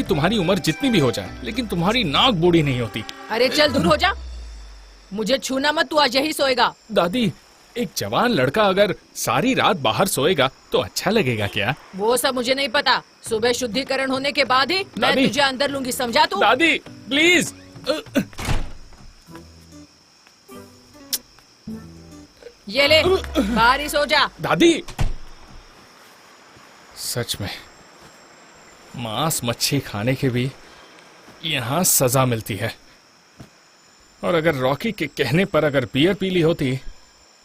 तुम्हारी उम्र जितनी भी हो जाए, लेकिन तुम्हारी नाक बूढ़ी नहीं होती। अरे चल दूर हो जा, मुझे छूना मत, तू आज यही सोएगा। दादी, एक जवान लड़का अगर सारी रात बाहर सोएगा तो अच्छा लगेगा क्या? वो सब मुझे नहीं पता, सुबह शुद्धिकरण होने के बाद ही मैं दादी, तुझे अंदर लूंगी, समझा तू? दादी प्लीज। ये ले, बाहर ही सो जा। दादी, सच में मांस मच्छी खाने के भी यहाँ सजा मिलती है। और अगर रॉकी के कहने पर अगर बियर पी ली होती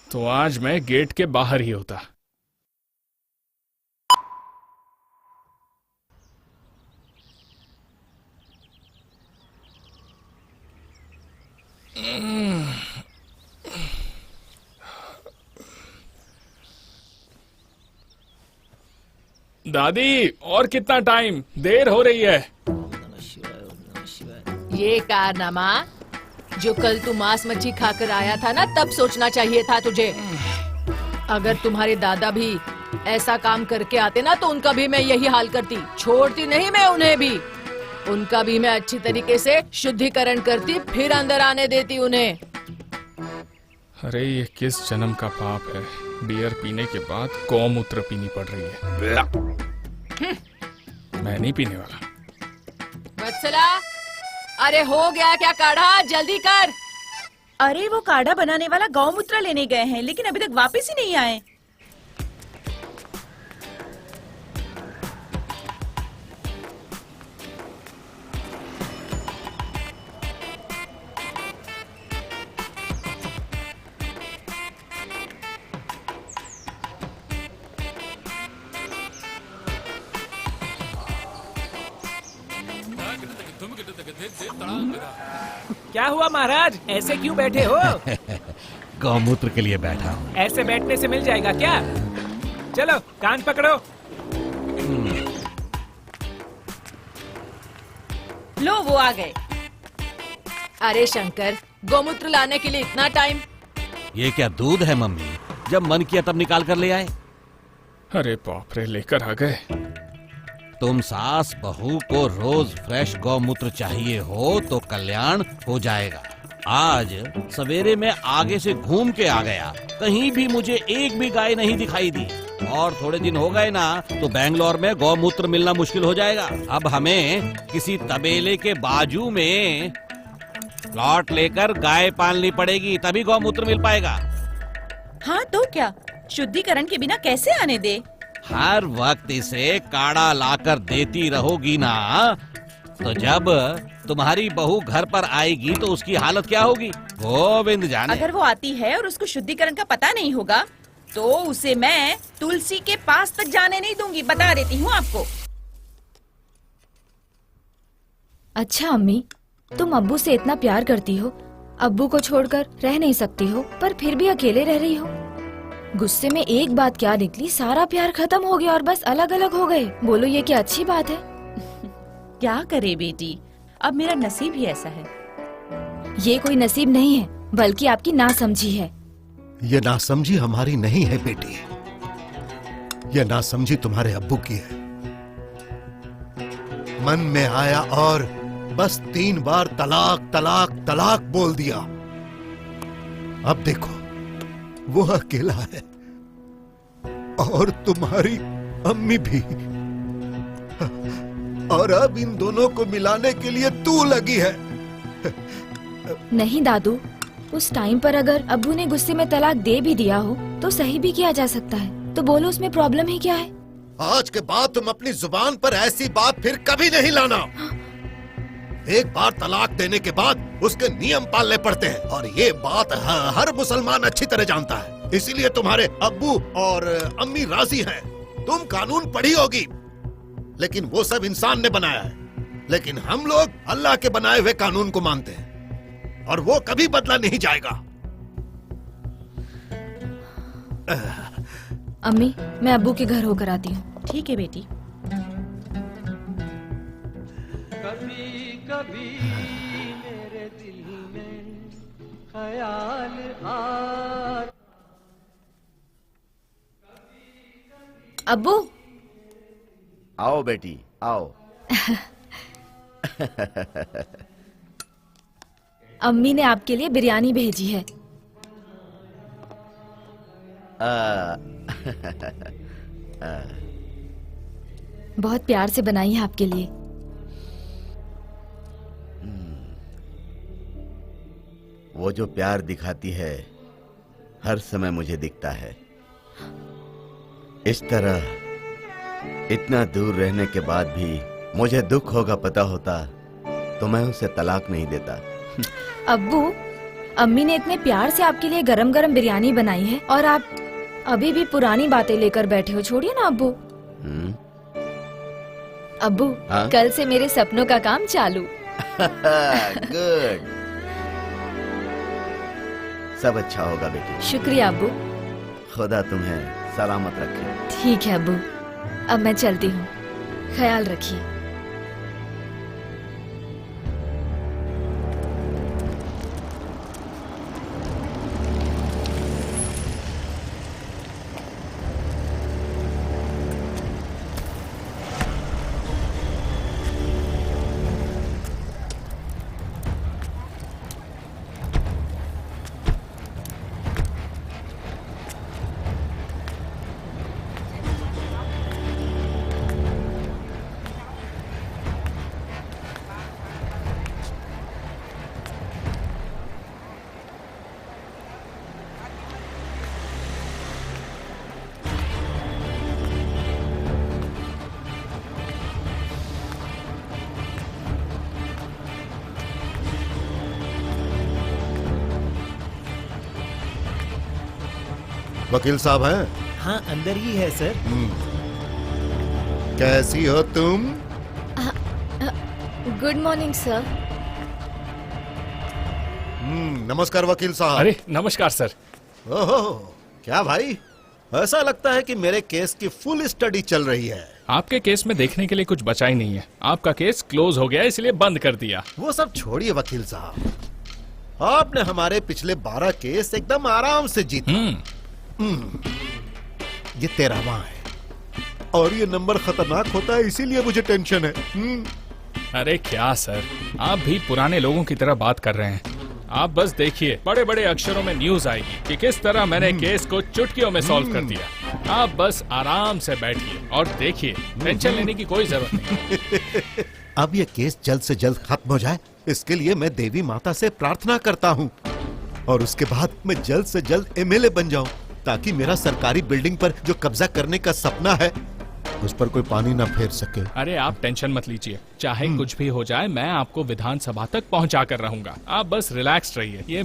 तो आज मैं गेट के बाहर ही होता। दादी, और कितना टाइम? देर हो रही है। ये कारनामा जो कल तू मांस मच्छी खाकर आया था ना, तब सोचना चाहिए था तुझे। अगर तुम्हारे दादा भी ऐसा काम करके आते ना तो उनका भी मैं यही हाल करती, छोड़ती नहीं मैं उन्हें भी। उनका भी मैं अच्छी तरीके से शुद्धिकरण करती, फिर अंदर आने देती उन्हें। अरे ये किस जन्म का पाप है, बियर पीने के बाद गौमूत्र पीनी पड़ रही है। मैं नहीं पीने वाला। वत्सला, अरे हो गया क्या काढ़ा, जल्दी कर। अरे वो काढ़ा बनाने वाला गौमूत्र लेने गए हैं, लेकिन अभी तक वापस ही नहीं आए। क्या हुआ महाराज, ऐसे क्यों बैठे हो? गौमूत्र के लिए बैठा हूँ। ऐसे बैठने से मिल जाएगा क्या? चलो कान पकड़ो। लो वो आ गए। अरे शंकर, गौमूत्र लाने के लिए इतना टाइम? ये क्या दूध है मम्मी? जब मन किया तब निकाल कर ले आए। अरे बाप रे, लेकर आ गए। तुम सास बहू को रोज फ्रेश गौमूत्र चाहिए हो तो कल्याण हो जाएगा। आज सवेरे में आगे से घूम के आ गया, कहीं भी मुझे एक भी गाय नहीं दिखाई दी। और थोड़े दिन हो गए ना तो बैंगलोर में गौमूत्र मिलना मुश्किल हो जाएगा। अब हमें किसी तबेले के बाजू में प्लॉट लेकर गाय पालनी पड़ेगी, तभी गौमूत्र मिल पाएगा। हाँ तो क्या, शुद्धिकरण के बिना कैसे आने दे? हर वक्त इसे काढ़ा लाकर देती रहोगी ना, तो जब तुम्हारी बहू घर पर आएगी तो उसकी हालत क्या होगी गोविंद जाने। अगर वो आती है और उसको शुद्धिकरण का पता नहीं होगा तो उसे मैं तुलसी के पास तक जाने नहीं दूंगी, बता देती हूँ आपको। अच्छा अम्मी, तुम अब्बू से इतना प्यार करती हो, अब्बू को छोड़कर रह नहीं सकती हो, पर फिर भी अकेले रह रही हो। गुस्से में एक बात क्या निकली, सारा प्यार खत्म हो गया और बस अलग अलग हो गए। बोलो ये क्या अच्छी बात है? क्या करे बेटी, अब मेरा नसीब ही ऐसा है। ये कोई नसीब नहीं है, बल्कि आपकी नासमझी है। ये नासमझी हमारी नहीं है बेटी, ये नासमझी तुम्हारे अब्बू की है। मन में आया और बस 3 बार तलाक तलाक तलाक बोल दिया। अब देखो वो अकेला है और तुम्हारी अम्मी भी, और अब इन दोनों को मिलाने के लिए तू लगी है। नहीं दादू, उस टाइम पर अगर अब्बू ने गुस्से में तलाक दे भी दिया हो तो सही भी किया जा सकता है, तो बोलो उसमें प्रॉब्लम ही क्या है? आज के बाद तुम अपनी जुबान पर ऐसी बात फिर कभी नहीं लाना। एक बार तलाक देने के बाद उसके नियम पालने पड़ते हैं और ये बात हर मुसलमान अच्छी तरह जानता है। इसीलिए तुम्हारे अब्बू और अम्मी राजी हैं। तुम कानून पढ़ी होगी, लेकिन वो सब इंसान ने बनाया है, लेकिन हम लोग अल्लाह के बनाए हुए कानून को मानते हैं और वो कभी बदला नहीं जाएगा। अम्मी, मैं अब्बू के घर होकर आती हूँ। ठीक है बेटी। कभी कभी मेरे दिल में ख्याल आ। अब्बू, आओ बेटी आओ। अम्मी ने आपके लिए बिरयानी भेजी है। बहुत प्यार से बनाई है आपके लिए। वो जो प्यार दिखाती है हर समय मुझे दिखता है। इस तरह इतना दूर रहने के बाद भी मुझे दुख होगा पता होता तो मैं उसे तलाक नहीं देता। अब्बू, अम्मी ने इतने प्यार से आपके लिए गरम गरम बिरयानी बनाई है और आप अभी भी पुरानी बातें लेकर बैठे हो। छोड़िए ना अब्बू। अब्बू, हाँ? कल से मेरे सपनों का काम चालू। गुड, सब अच्छा होगा बेटी। शुक्रिया अब्बू। खुदा तुम्हें सलामत रखे। ठीक है अब्बू, अब मैं चलती हूँ। ख्याल रखिए। वकील साहब हैं? हाँ, अंदर ही है सर। कैसी हो तुम? Good morning sir. नमस्कार वकील साहब। अरे नमस्कार सर। ओहो, क्या भाई, ऐसा लगता है कि मेरे केस की फुल स्टडी चल रही है। आपके केस में देखने के लिए कुछ बचा ही नहीं है। आपका केस क्लोज हो गया इसलिए बंद कर दिया। वो सब छोड़िए वकील साहब, आपने हमारे पिछले 12 केस एकदम आराम से जीते। ये 13वां है और ये नंबर खतरनाक होता है, इसीलिए मुझे टेंशन है। अरे क्या सर, आप भी पुराने लोगों की तरह बात कर रहे हैं। आप बस देखिए, बड़े बड़े अक्षरों में न्यूज आएगी कि किस तरह मैंने केस को चुटकियों में सॉल्व कर दिया। आप बस आराम से बैठिए और देखिए, टेंशन लेने की कोई जरूरत नहीं। अब ये केस जल्द से जल्द खत्म हो जाए, इसके लिए मैं देवी माता से प्रार्थना करता हूँ और उसके बाद मैं जल्द से जल्द एमएलए बन जाऊं, ताकि मेरा सरकारी बिल्डिंग पर जो कब्जा करने का सपना है उस पर कोई पानी ना फेर सके। अरे आप टेंशन मत लीजिए, चाहे कुछ भी हो जाए मैं आपको विधानसभा तक पहुंचा कर रहूंगा। आप बस रिलैक्स रहिए। ये